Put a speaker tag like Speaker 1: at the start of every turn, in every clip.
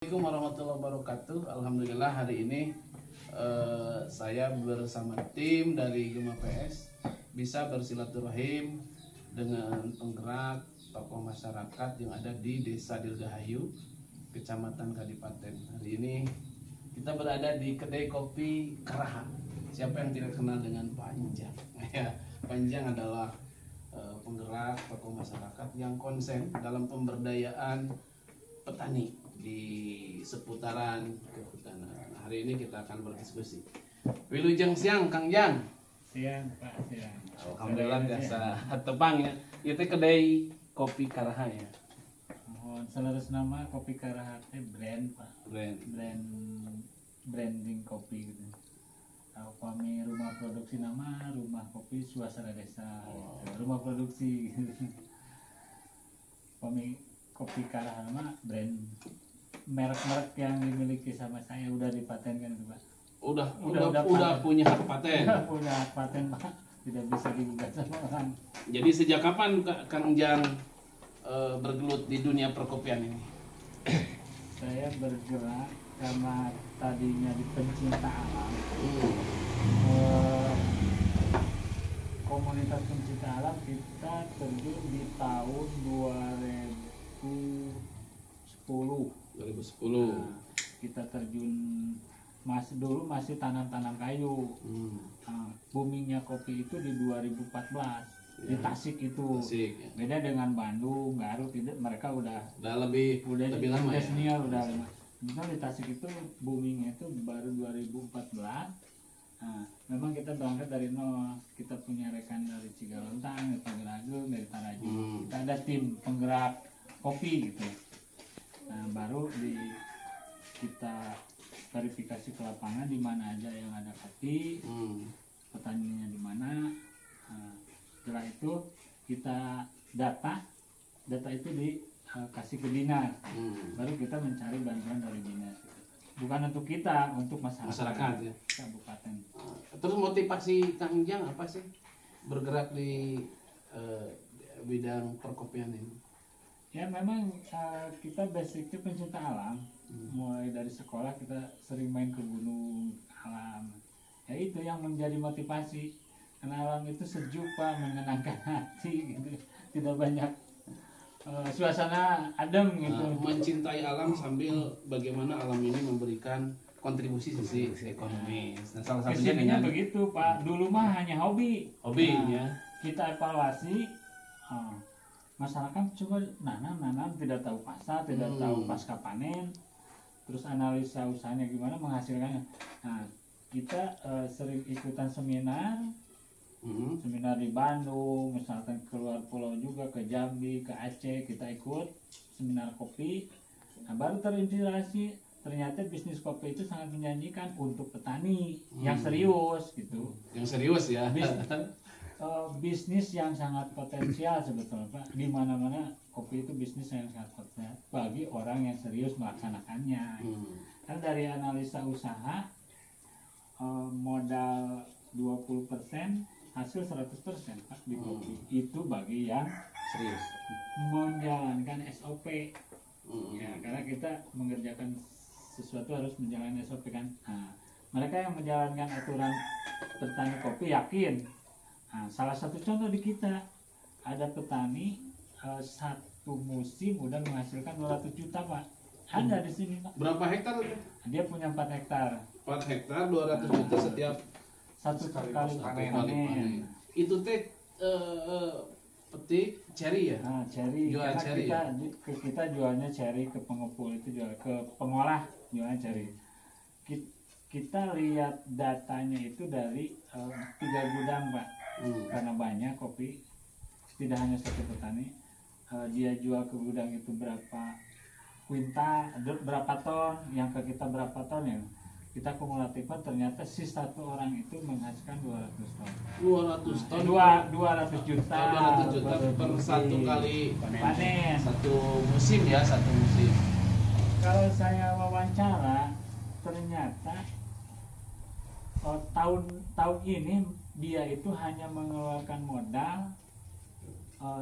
Speaker 1: Assalamualaikum warahmatullahi wabarakatuh. Alhamdulillah hari ini saya bersama tim dari Gema PS bisa bersilaturahim dengan penggerak tokoh masyarakat yang ada di Desa Dirgahayu, Kecamatan Kadipaten. Hari ini kita berada di kedai kopi Karaha. Siapa yang tidak kenal dengan Panjang? Ya, Panjang adalah penggerak tokoh masyarakat yang konsen dalam pemberdayaan petani di seputaran kehutanan. Hari ini kita akan berdiskusi. Wilujeng siang Kang Jang.
Speaker 2: Siang Pak, siang.
Speaker 1: Alhamdulillah biasa tepang ya. Itu kedai kopi Karaha ya.
Speaker 2: Mohon seluruh nama kopi Karaha brand Pak. Branding kopi gitu. Kalau kami rumah produksi nama rumah kopi suasana desa. Gitu. Rumah produksi gitu. Kami kopi Karaha nama brand merek-merek yang dimiliki sama saya udah dipatenkan itu Pak.
Speaker 1: Udah punya hak paten.
Speaker 2: Udah punya hak paten Pak. Tidak bisa digugat sama orang.
Speaker 1: Jadi sejak kapan Kang Jang bergelut di dunia perkopian ini?
Speaker 2: Saya bergerak karena tadinya di pencinta alam. Komunitas pencinta alam kita terjun di tahun 2010. Nah, kita terjun masih tanam kayu. Boomingnya kopi itu di 2014 di Tasik itu.
Speaker 1: Ya.
Speaker 2: Beda dengan Bandung, Garut, tidak, mereka udah
Speaker 1: lebih lama ya.
Speaker 2: Senior udah lama. Di Tasik itu boomingnya itu baru 2014. Nah, memang kita berangkat dari nol. Kita punya rekan dari Cigalontang, dari Pageragung, dari Taraju. Kita ada tim penggerak kopi gitu. Nah, baru kita verifikasi ke lapangan di mana aja yang ada kopi, petaninya di mana. Nah, setelah itu kita data itu dikasih ke dinas. Baru kita mencari bantuan dari dinas. Bukan untuk kita, untuk masyarakat
Speaker 1: ya.
Speaker 2: Kabupaten.
Speaker 1: Terus motivasi Kang Jang apa sih bergerak di bidang perkopian ini?
Speaker 2: Ya memang kita basicnya pencinta alam. Mulai dari sekolah kita sering main ke gunung alam. Ya itu yang menjadi motivasi. Karena alam itu sejuk Pak, menenangkan hati gitu. Tidak banyak suasana adem gitu.
Speaker 1: Mencintai alam sambil bagaimana alam ini memberikan kontribusi sisi ekonomis. Nah, salah satunya dengan
Speaker 2: begitu Pak. Dulu mah hanya hobi.
Speaker 1: Ya.
Speaker 2: Kita evaluasi. Masyarakat coba nanam tidak tahu pasar, tidak tahu pasca panen, terus analisa usahanya gimana menghasilkannya. Nah, kita sering ikutan seminar di Bandung, misalkan keluar pulau juga ke Jambi, ke Aceh, kita ikut seminar kopi. Nah, baru terinspirasi, ternyata bisnis kopi itu sangat menjanjikan untuk petani yang serius gitu.
Speaker 1: Yang serius ya.
Speaker 2: Bisnis yang sangat potensial sebetulnya Pak. Di mana-mana kopi itu bisnis yang sangat potensial bagi orang yang serius melaksanakannya. Kan dari analisa usaha modal 20%, hasil 100% Pak di kopi. Itu bagi yang
Speaker 1: serius
Speaker 2: menjalankan SOP. Ya, karena kita mengerjakan sesuatu harus menjalankan SOP kan. Nah, mereka yang menjalankan aturan petani kopi yakin. Nah, salah satu contoh di kita ada petani satu musim udah menghasilkan 200 juta Pak. Ada di sini Pak.
Speaker 1: Berapa hektar?
Speaker 2: Dia punya 4 hektar.
Speaker 1: 4 hektar 200 juta setiap
Speaker 2: satu kali panen.
Speaker 1: Itu teh petik cherry ya?
Speaker 2: Nah, cherry.
Speaker 1: Jual cherry.
Speaker 2: Kita jualnya cherry ke pengepul itu jual ke pengolah jualnya cherry. Kita lihat datanya itu dari 3 gudang Pak. Karena banyak kopi, tidak hanya satu petani, dia jual ke gudang itu berapa kuintal, berapa ton, yang ke kita berapa ton ya. Kita kumulatifkan ternyata si satu orang itu menghasilkan 200 ton.
Speaker 1: 200 ton.
Speaker 2: 200 juta.
Speaker 1: 200 juta per satu kali
Speaker 2: panen.
Speaker 1: Satu musim ya, satu musim.
Speaker 2: Kalau saya wawancara, ternyata tahun ini dia itu hanya mengeluarkan modal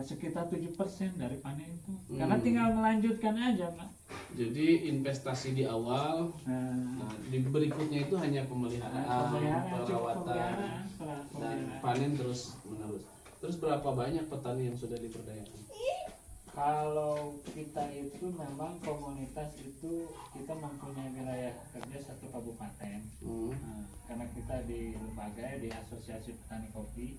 Speaker 2: sekitar 7% dari panen itu. Karena tinggal melanjutkan aja, Pak.
Speaker 1: Jadi investasi di awal, nah, di berikutnya itu hanya pemeliharaan, perawatan, dan panen terus menerus. Terus berapa banyak petani yang sudah diberdayakan?
Speaker 2: Kalau kita itu memang komunitas itu kita mempunyai wilayah kerja 1 kabupaten. Nah, karena kita di lembaga di Asosiasi Petani Kopi.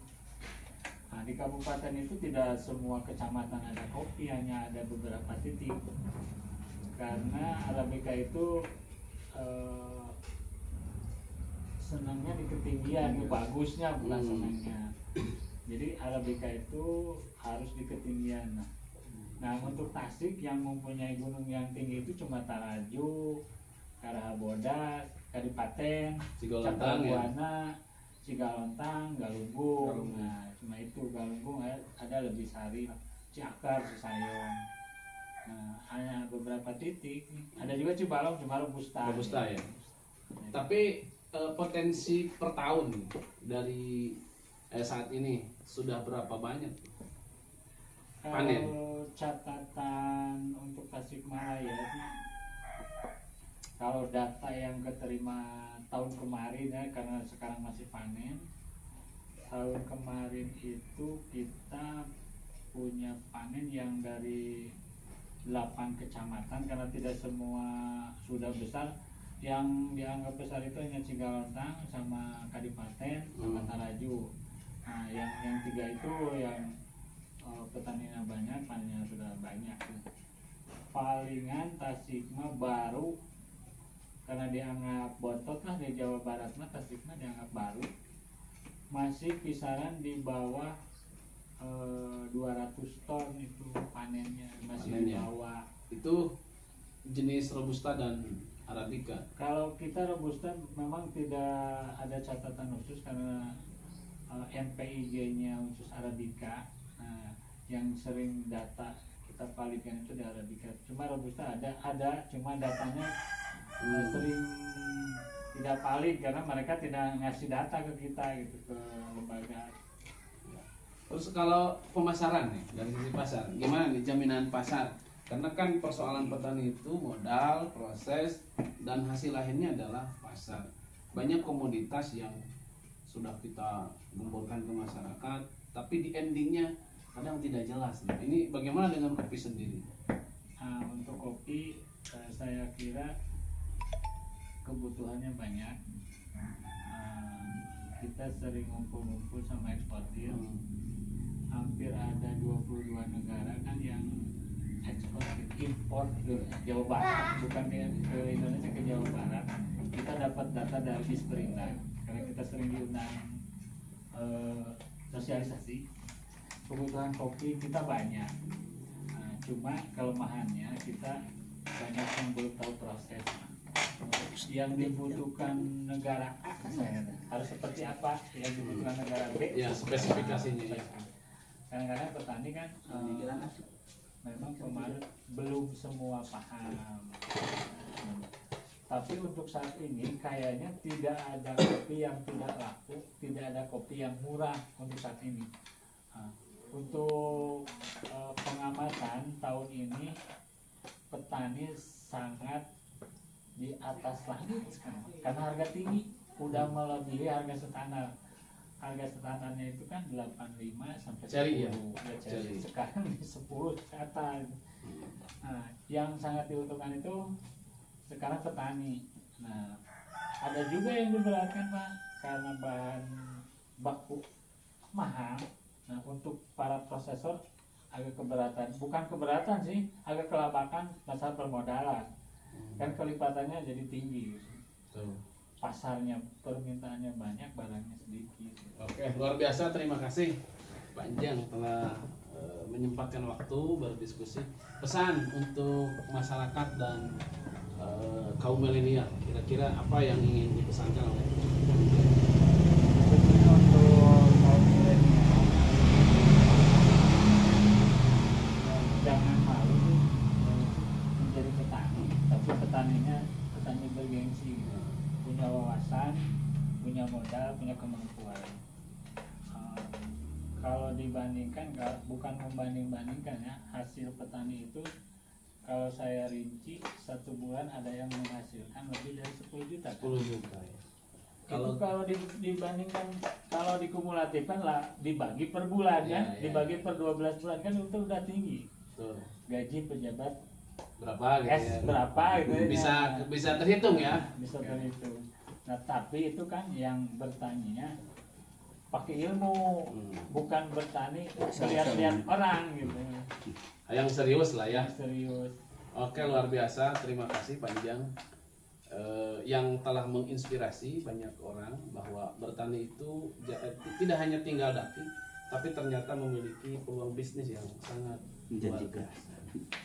Speaker 2: Nah, di kabupaten itu tidak semua kecamatan ada kopi, hanya ada beberapa titik. Karena Arabica itu senangnya di ketinggian, bagusnya bukan senangnya. Jadi Arabica itu harus di ketinggian. Nah, untuk Tasik yang mempunyai gunung yang tinggi itu cuma Taraju, Karahabodas, Kadipaten, Cakrabuana, Cigalontang, Galunggung. Nah, cuma itu. Galunggung ada lebih Sari, Ciakar, Cisayong. Nah, hanya beberapa titik. Ada juga Cibalong, cuma Robusta.
Speaker 1: Robusta ya. Tapi potensi per tahun dari saat ini sudah berapa banyak panen?
Speaker 2: Catatan untuk Tasikmalaya, kalau data yang keterima tahun kemarin ya, karena sekarang masih panen, tahun kemarin itu kita punya panen yang dari 8 kecamatan, karena tidak semua sudah besar. Yang dianggap besar itu hanya Cigalontang sama Kadipaten sama Taraju. Nah, yang 3 itu yang petaninya banyak, panennya sudah banyak. Palingan Tasikma baru, karena dianggap botot lah di Jawa Barat mah, Tasikma dianggap baru, masih kisaran di bawah 200 ton itu panennya, masih di bawah.
Speaker 1: Itu jenis Robusta dan Arabica.
Speaker 2: Kalau kita Robusta memang tidak ada catatan khusus karena NPIG-nya khusus Arabica. Nah, yang sering data kita validkan itu di Arabica. Cuma Robusta ada, cuma datanya sering tidak valid karena mereka tidak ngasih data ke kita gitu, ke lembaga.
Speaker 1: Terus kalau pemasaran nih, dari sisi pasar, gimana nih jaminan pasar? Karena kan persoalan petani itu modal, proses, dan hasil akhirnya adalah pasar. Banyak komoditas yang sudah kita gemborkan ke masyarakat, tapi di endingnya kadang tidak jelas. Nah, ini bagaimana dengan kopi sendiri?
Speaker 2: Nah, untuk kopi saya kira kebutuhannya banyak. Kita sering ngumpul-ngumpul sama eksportir. Hampir ada 22 negara kan yang ekspor impor ke Jawa Barat, bukan ke Indonesia, ke Jawa Barat. Kita dapat data dari Disperindak karena kita sering diundang sosialisasi. Kebutuhan kopi kita banyak, cuma kelemahannya kita banyak yang belum tahu proses. Yang dibutuhkan negara A harus seperti apa, yang dibutuhkan negara B
Speaker 1: ya, spesifikasinya ya.
Speaker 2: Kadang-kadang petani kan memang kemarin belum semua paham. Tapi untuk saat ini kayaknya tidak ada kopi yang tidak laku, tidak ada kopi yang murah untuk saat ini. Untuk pengamatan tahun ini petani sangat di atas langit sekarang karena harga tinggi, udah melebihi harga standar. Harga standarnya itu kan 85 sampai 10
Speaker 1: ceri, ya?
Speaker 2: Ceri. Sekarang di 10 ke atas. Nah, yang sangat diuntungkan itu sekarang petani. Nah, ada juga yang diberatkan Pak karena bahan baku mahal. Nah, untuk para prosesor agak keberatan, bukan keberatan sih, agak kelabakan masalah permodalan. Kan kelipatannya jadi tinggi. Pasarnya, permintaannya banyak, barangnya sedikit.
Speaker 1: Oke, luar biasa. Terima kasih Pak Enjang telah menyempatkan waktu berdiskusi. Pesan untuk masyarakat dan kaum milenial, kira-kira apa yang ingin dipesankan oleh
Speaker 2: untuk kaum milenial, jangan malu menjadi petani, tapi petaninya petani bergengsi, punya wawasan, punya modal, punya kemampuan. kalau dibandingkan, bukan membanding-bandingkan ya, hasil petani itu kalau saya rinci 1 bulan ada yang menghasilkan lebih dari 10 juta.
Speaker 1: 10 juta ya.
Speaker 2: Kalau dibandingkan, kalau dikumulatifkan lah, dibagi per bulan kan, dibagi per 12 bulan kan itu udah tinggi.
Speaker 1: Betul.
Speaker 2: Gaji pejabat
Speaker 1: Berapa gitu ya.
Speaker 2: berapa gitu ya.
Speaker 1: Bisa terhitung ya.
Speaker 2: Bisa terhitung. Nah, tapi itu kan yang bertaninya pakai ilmu, bukan bertani lihat-lihat orang gitu.
Speaker 1: Yang serius lah ya.
Speaker 2: Serius.
Speaker 1: Oke, luar biasa. Terima kasih Pak Ijang yang telah menginspirasi banyak orang bahwa bertani itu tidak hanya tinggal daki, tapi ternyata memiliki peluang bisnis yang sangat luar biasa.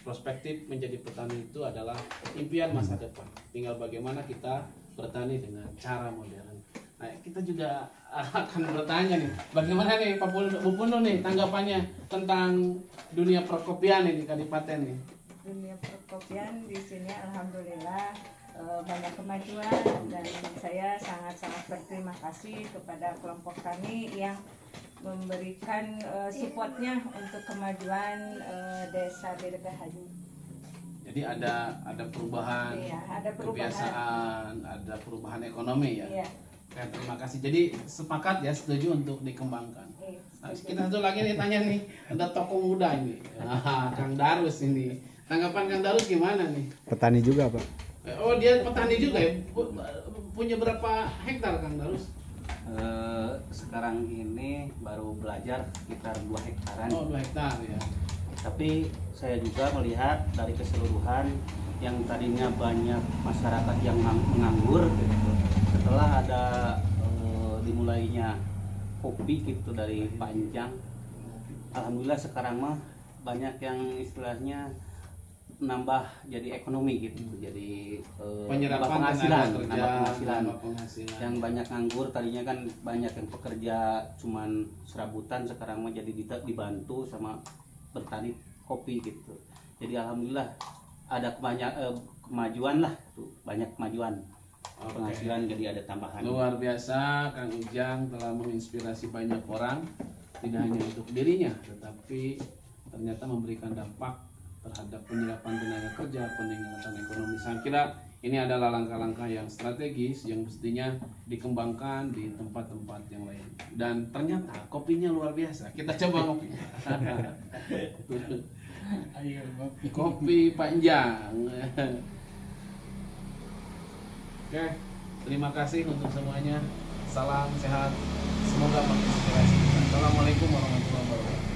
Speaker 1: Prospektif menjadi petani itu adalah impian masa depan. Tinggal bagaimana kita bertani dengan cara modern. Nah, kita juga akan bertanya nih, bagaimana nih Pak Bu Puno nih tanggapannya tentang dunia perkopian nih di Kadipaten nih.
Speaker 3: Dunia perkopian di sini alhamdulillah banyak kemajuan, dan saya sangat-sangat berterima kasih kepada kelompok kami yang memberikan supportnya untuk kemajuan desa Dirgahayu.
Speaker 1: Jadi ada perubahan,
Speaker 3: Iya, ada perubahan,
Speaker 1: kebiasaan, ada perubahan ekonomi ya.
Speaker 3: Iya.
Speaker 1: Oke, terima kasih. Jadi sepakat ya, setuju untuk dikembangkan. Nah,
Speaker 3: Setuju.
Speaker 1: kita satu lagi nih tanya nih, ada tokoh muda ini, Kang Darus ini. Tanggapan Kang Darus gimana nih?
Speaker 4: Petani juga Pak.
Speaker 1: Oh, dia petani juga ya? Punya berapa hektar Kang Darus?
Speaker 5: Sekarang ini baru belajar sekitar 2 hektaran.
Speaker 1: Oh, 2 hektar ya.
Speaker 5: Tapi saya juga melihat dari keseluruhan yang tadinya banyak masyarakat yang menganggur gitu. Setelah ada dimulainya kopi gitu dari Pak Ijang, alhamdulillah sekarang mah banyak yang istilahnya nambah jadi ekonomi gitu, jadi
Speaker 1: Penyerapan
Speaker 5: nambah
Speaker 1: tenaga
Speaker 5: penghasilan.
Speaker 1: penghasilan.
Speaker 5: Yang banyak nganggur tadinya kan banyak yang pekerja cuman serabutan, sekarang mah jadi dibantu sama bertani kopi gitu. Jadi alhamdulillah ada kemajuan lah tuh, banyak kemajuan.
Speaker 1: Oke.
Speaker 5: Penghasilan jadi ada tambahan.
Speaker 1: Luar biasa, Kang Ujang telah menginspirasi banyak orang, tidak hanya untuk dirinya, tetapi ternyata memberikan dampak terhadap penyerapan tenaga kerja, peningkatan ekonomi. Saya kira ini adalah langkah-langkah yang strategis yang mestinya dikembangkan di tempat-tempat yang lain. Dan ternyata kopinya luar biasa. Kita coba ngopi.
Speaker 2: Ayo,
Speaker 1: Kopi Pak Ijang. Oke, terima kasih untuk semuanya. Salam sehat. Semoga menginspirasi. Assalamualaikum warahmatullahi wabarakatuh.